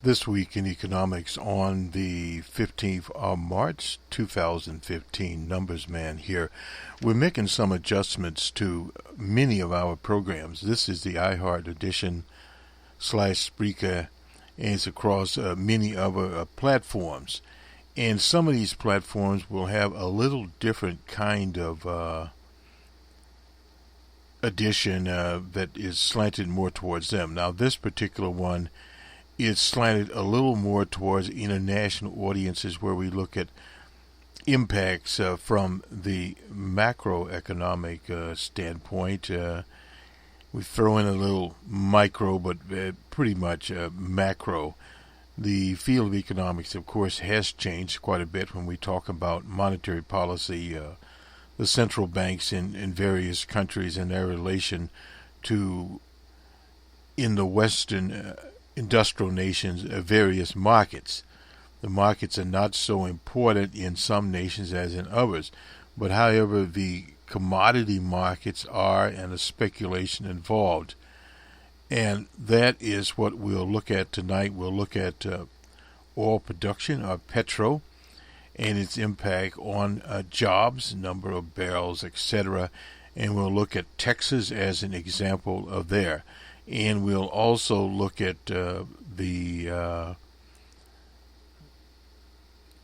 This week in economics on the 15th of March 2015, Numbers Man here. We're making some adjustments to many of our programs. This is the iHeart edition / Spreaker, and it's across many other platforms. And some of these platforms will have a little different kind of edition that is slanted more towards them. Now, this particular one is slanted a little more towards international audiences, where we look at impacts from the macroeconomic standpoint. We throw in a little micro, but pretty much macro. The field of economics, of course, has changed quite a bit when we talk about monetary policy, the central banks in various countries and their relation to, in the Western industrial nations, various markets. The markets are not so important in some nations as in others, but however the commodity markets are, and the speculation involved. And that is what we'll look at tonight. We'll look at oil production, or petro, and its impact on jobs, number of barrels, etc. And we'll look at Texas as an example of there. And we'll also look at the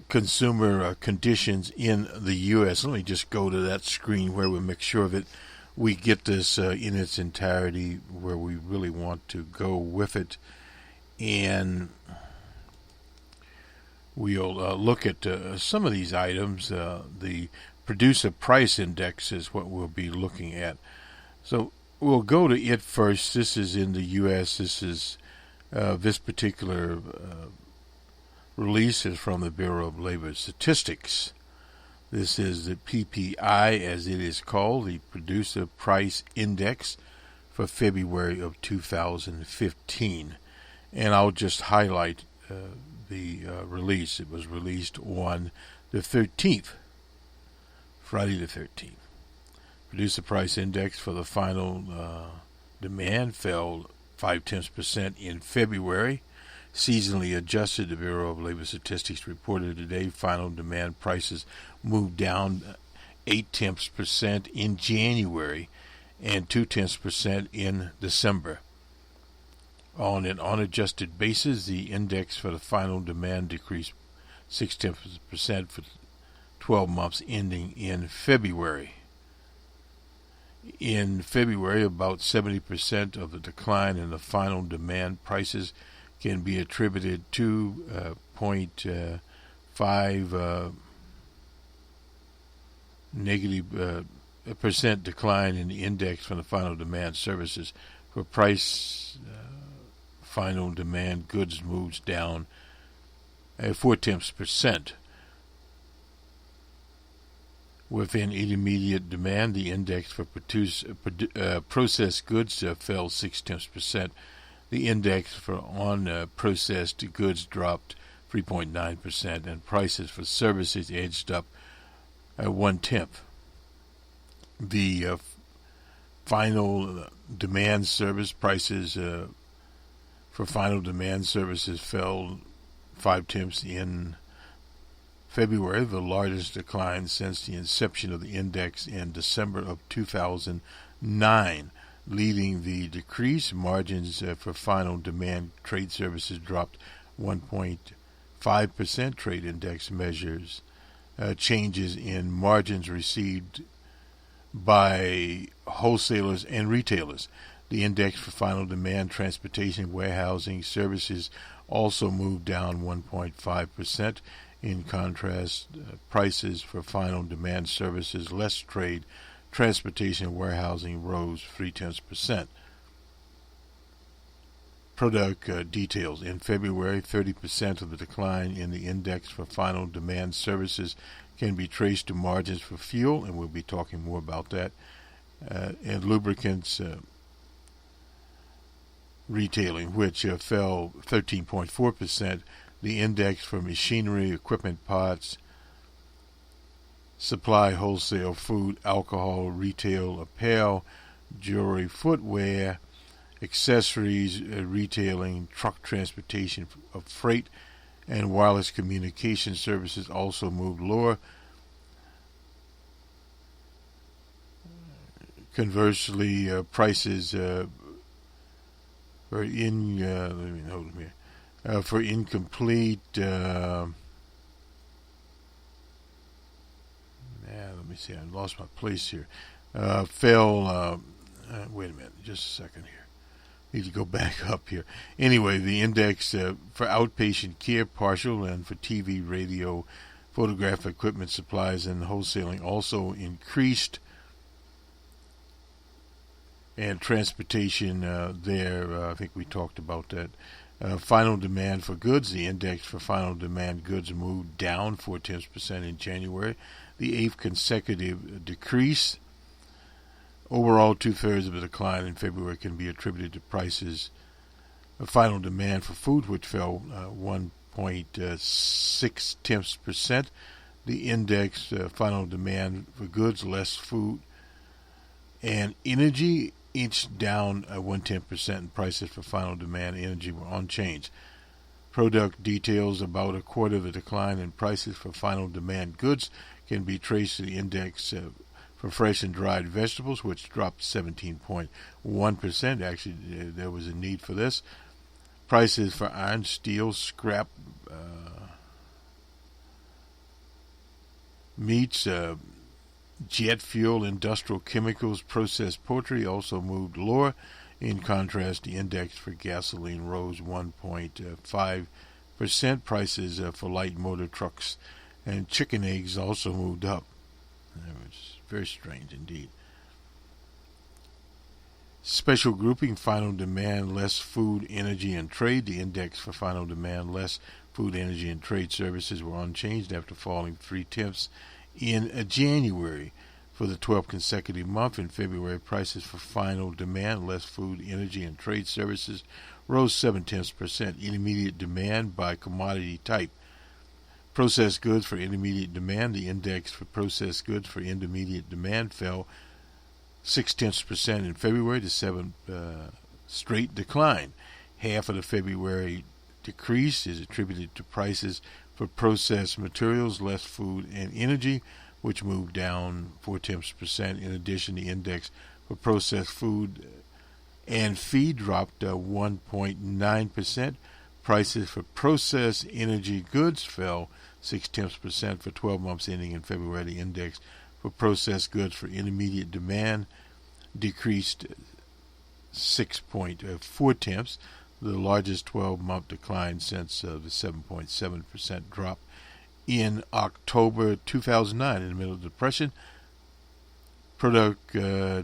consumer conditions in the U.S. Let me just go to that screen where we make sure that we get this in its entirety, where we really want to go with it. And we'll look at some of these items. The producer price index is what we'll be looking at. So we'll go to it first. This is in the U.S. This is this particular release is from the Bureau of Labor Statistics. This is the PPI, as it is called, the Producer Price Index for February of 2015. And I'll just highlight the release. It was released on the 13th, Friday the 13th. Producer price index for the final demand fell 0.5% in February. Seasonally adjusted, the Bureau of Labor Statistics reported today final demand prices moved down 0.8% in January and 0.2% in December. On an unadjusted basis, the index for the final demand decreased 0.6% for 12 months ending in February. In February, about 70% of the decline in the final demand prices can be attributed to 0.5 negative percent decline in the index from the final demand services. For price, final demand goods moves down 0.4%. Within intermediate demand, the index for processed goods fell 0.6%. The index for unprocessed goods dropped 3.9%, and prices for services edged up 0.1%. The final demand service prices for final demand services fell 0.5% in February, the largest decline since the inception of the index in December of 2009. Leading the decrease, margins for final demand trade services dropped 1.5%. Trade index measures changes in margins received by wholesalers and retailers. The index for final demand transportation, warehousing services also moved down 1.5%. In contrast, prices for final demand services, less trade, transportation, and warehousing rose 0.3%. Product details. In February, 30% of the decline in the index for final demand services can be traced to margins for fuel, and we'll be talking more about that, and lubricants retailing, which fell 13.4%. The index for machinery, equipment, parts, supply, wholesale, food, alcohol, retail, apparel, jewelry, footwear, accessories, retailing, truck transportation of freight, and wireless communication services also moved lower. Conversely, prices for for incomplete. Let me see. I lost my place here. Fell. Wait a minute. Just a second here. Need to go back up here. Anyway, the index for outpatient care, partial, and for TV, radio, photograph equipment, supplies, and wholesaling also increased. And transportation I think we talked about that. Final demand for goods, the index for final demand goods moved down 0.4% in January, the eighth consecutive decrease. Overall, 2/3 of the decline in February can be attributed to prices. Final demand for food, which fell 1.6%. The index final demand for goods, less food, and energy each down 0.1%, and prices for final demand energy were unchanged. Product details: about a quarter of the decline in prices for final demand goods can be traced to the index for fresh and dried vegetables, which dropped 17.1%. Actually, there was a need for this. Prices for iron, steel, scrap, meats, jet fuel, industrial chemicals, processed poultry also moved lower. In contrast, the index for gasoline rose 1.5%. Prices for light motor trucks and chicken eggs also moved up. It was very strange indeed. Special grouping: final demand, less food, energy, and trade. The index for final demand, less food, energy, and trade services were unchanged after falling 0.3 in January. For the 12th consecutive month in February, prices for final demand, less food, energy, and trade services rose 0.7%. Intermediate demand by commodity type: processed goods for intermediate demand. The index for processed goods for intermediate demand fell 0.6% in February, the seventh straight decline. Half of the February decrease is attributed to prices for processed materials, less food, and energy, which moved down 0.4%. In addition, the index for processed food and feed dropped 1.9%. Prices for processed energy goods fell 0.6% for 12 months ending in February. The index for processed goods for intermediate demand decreased 6.4%, the largest 12-month decline since the 7.7% drop in October 2009 in the middle of the Depression. Product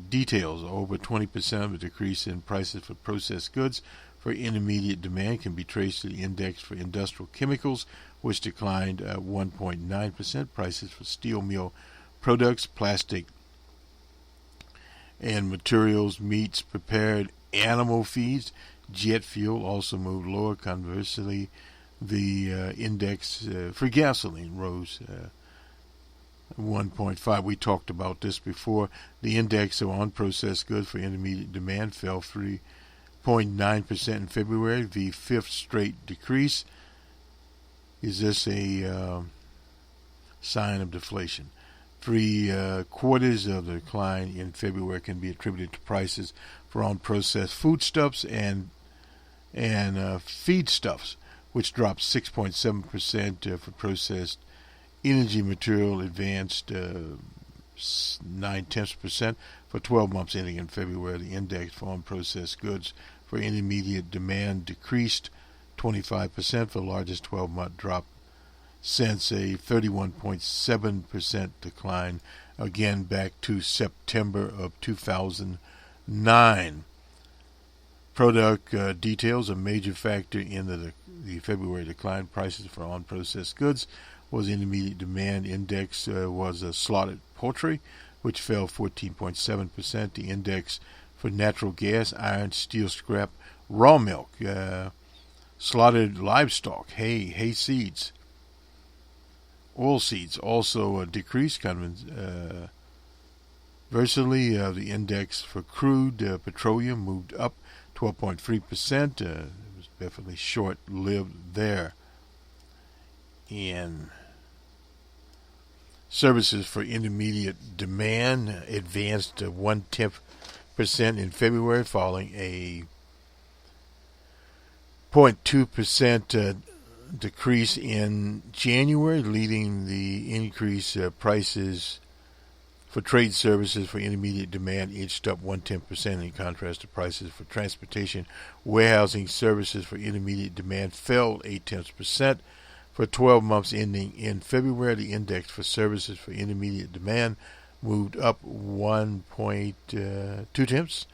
details: over 20% of the decrease in prices for processed goods for intermediate demand can be traced to the index for industrial chemicals, which declined 1.9%. Prices for steel mill products, plastic and materials, meats, prepared animal feeds, jet fuel also moved lower. Conversely, the index for gasoline rose 1.5. We talked about this before. The index of unprocessed goods for intermediate demand fell 3.9% in February, the fifth straight decrease. Is this a sign of deflation? 3/4 of the decline in February can be attributed to prices for unprocessed foodstuffs and feedstuffs, which dropped 6.7%. For processed energy material, advanced 0.9% for 12 months ending in February. The index for unprocessed goods for intermediate demand decreased 25%, the largest 12-month drop since a 31.7% decline, again back to September of 2009. Product details: a major factor in the February decline prices for unprocessed goods was intermediate demand. Index was slaughtered poultry, which fell 14.7%. The index for natural gas, iron, steel scrap, raw milk, slaughtered livestock, hay seeds, oil seeds also decreased. Conversely, the index for crude petroleum moved up 12.3%. It was definitely short-lived there. And services for intermediate demand advanced to 0.1% in February, following a 0.2% decrease in January, leading the increase prices for trade services for intermediate demand inched up 0.1% in contrast to prices for transportation. Warehousing services for intermediate demand fell 0.8%. For 12 months ending in February, the index for services for intermediate demand moved up 1.2,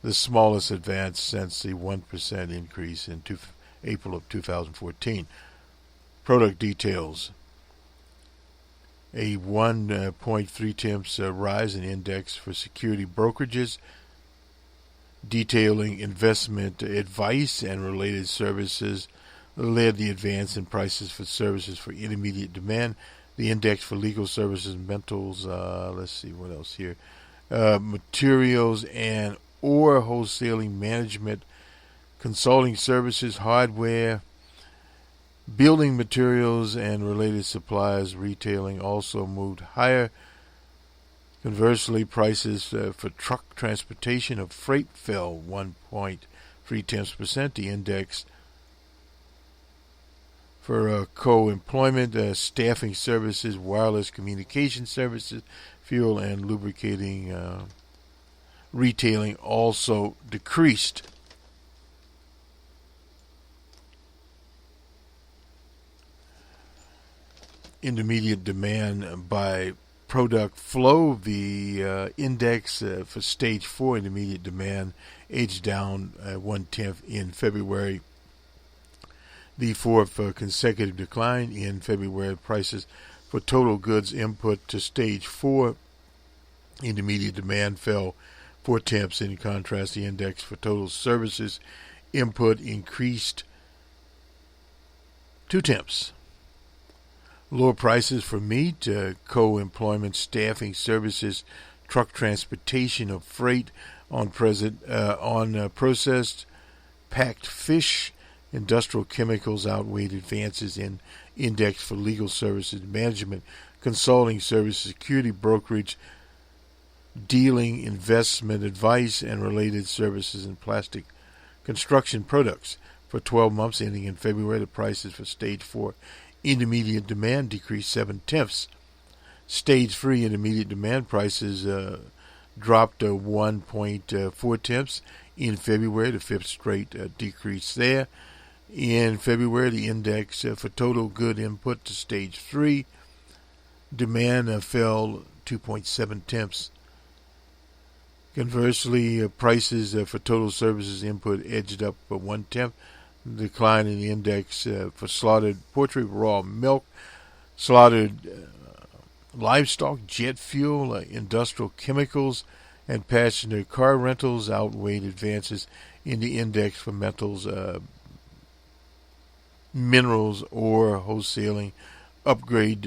the smallest advance since the 1% increase in April of 2014. Product details. A 1.3 rise in index for security brokerages, detailing investment advice and related services, led the advance in prices for services for intermediate demand. The index for legal services and metals, let's see what else here, materials and or wholesaling, management, consulting services, hardware, building materials and related supplies, retailing also moved higher. Conversely, prices for truck transportation of freight fell 1.3%. The index for co-employment, staffing services, wireless communication services, fuel and lubricating retailing also decreased. Intermediate demand by product flow, the index for stage 4 intermediate demand edged down 0.1 in February. The fourth consecutive decline in February. Prices for total goods input to stage 4 intermediate demand fell 0.4. In contrast, the index for total services input increased 0.2. Lower prices for meat, co-employment, staffing services, truck transportation of freight on processed packed fish, industrial chemicals outweighed advances in index for legal services, management, consulting services, security brokerage, dealing, investment advice, and related services in plastic construction products. For 12 months ending in February, the prices for stage 4 intermediate demand decreased 0.7. Stage 3 intermediate demand prices dropped 1.4 in February, the fifth straight decrease there. In February, the index for total good input to stage 3 demand fell 2.7. Conversely, prices for total services input edged up 0.1. Decline in the index for slaughtered poultry, raw milk, slaughtered livestock, jet fuel, industrial chemicals, and passenger car rentals outweighed advances in the index for metals, minerals, or wholesaling. Upgrade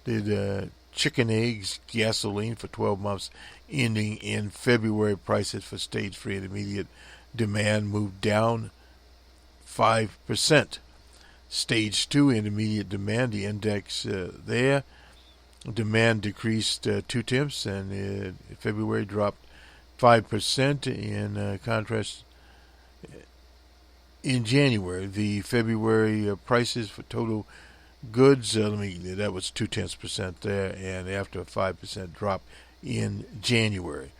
did chicken, eggs, gasoline for 12 months ending in February. Prices for stage 3 intermediate demand moved down 5%. Stage 2 intermediate demand, the index there, demand decreased 0.2, and in February dropped 5%. In contrast, in January, the February prices for total goods, that was 0.2% there, and after a 5% drop in January.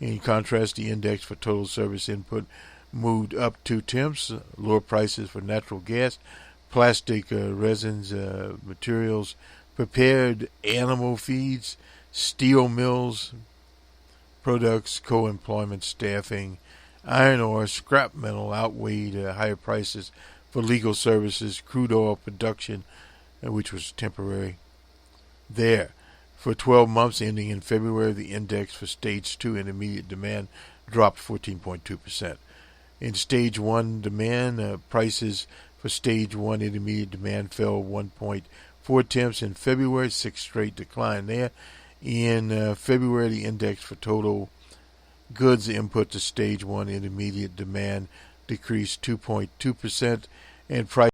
In contrast, the index for total service input moved up 0.2. Lower prices for natural gas, plastic resins, materials, prepared animal feeds, steel mills, products, co-employment, staffing, iron ore, scrap metal outweighed higher prices for legal services, crude oil production, which was temporary there. For 12 months ending in February, the index for stage 2 intermediate demand dropped 14.2%. In stage 1 demand, prices for stage 1 intermediate demand fell 1.4 in February, sixth straight decline there. In February, the index for total Goods input to stage 1 intermediate demand decreased 2.2%, and price